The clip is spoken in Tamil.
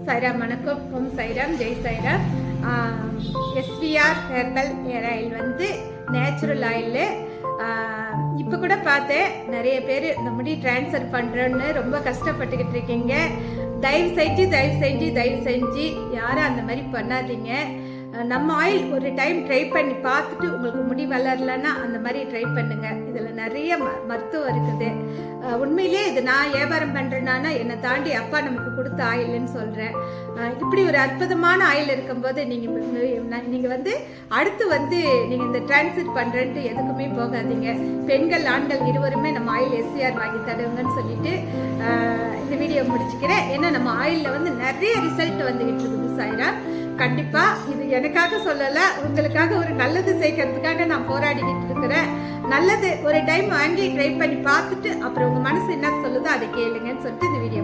சாய்ராம் வணக்கம். Om Sairam, Jai Sairam. SVR herbal hair oil வந்து நேச்சுரல் ஆயிலு. இப்போ கூட பார்த்தேன், நிறைய பேர் இந்த முடி டிரான்ஸ்ஃபர் பண்ணுறோன்னு ரொம்ப கஷ்டப்பட்டுக்கிட்டு இருக்கீங்க. தயவு செஞ்சு யாரும் அந்த மாதிரி பண்ணாதீங்க. நம்ம ஆயில் ஒரு டைம் ட்ரை பண்ணி பார்த்துட்டு உங்களுக்கு முடி வளரலன்னா அந்த மாதிரி ட்ரை பண்ணுங்க. இதில் நிறைய மருத்துவம் இருக்குது. உண்மையிலே இது நான் வியாபாரம் பண்ணுறேன்னா என்னை தாண்டி அப்பா நமக்கு கொடுத்த ஆயில்னு சொல்கிறேன். இப்படி ஒரு அற்புதமான ஆயில் இருக்கும்போது நீங்கள் வந்து அடுத்து வந்து நீங்கள் இந்த டிரான்ஸ்ஃபர் பண்ணுறேன்ட்டு எதுக்குமே போகாதீங்க. பெண்கள் ஆண்கள் இருவருமே நம்ம ஆயில் எஸ்விஆர் வாங்கி தருவங்கன்னு சொல்லிட்டு இந்த வீடியோ முடிச்சுக்கிறேன். ஏன்னா நம்ம ஆயிலில் வந்து நிறைய ரிசல்ட் வந்துகிட்டு இருக்குது சாய்ரா. கண்டிப்பா இது எனக்காக சொல்லல, உங்களுக்காக ஒரு நல்லது செய்யறதுக்காக நான் போராடிக்கிட்டு இருக்கிறேன். நல்லது ஒரு டைம் வாங்கி ட்ரை பண்ணி பார்த்துட்டு அப்புறம் உங்க மனசு என்ன சொல்லுதோ அதை கேளுங்கன்னு சொல்லிட்டு இந்த வீடியோ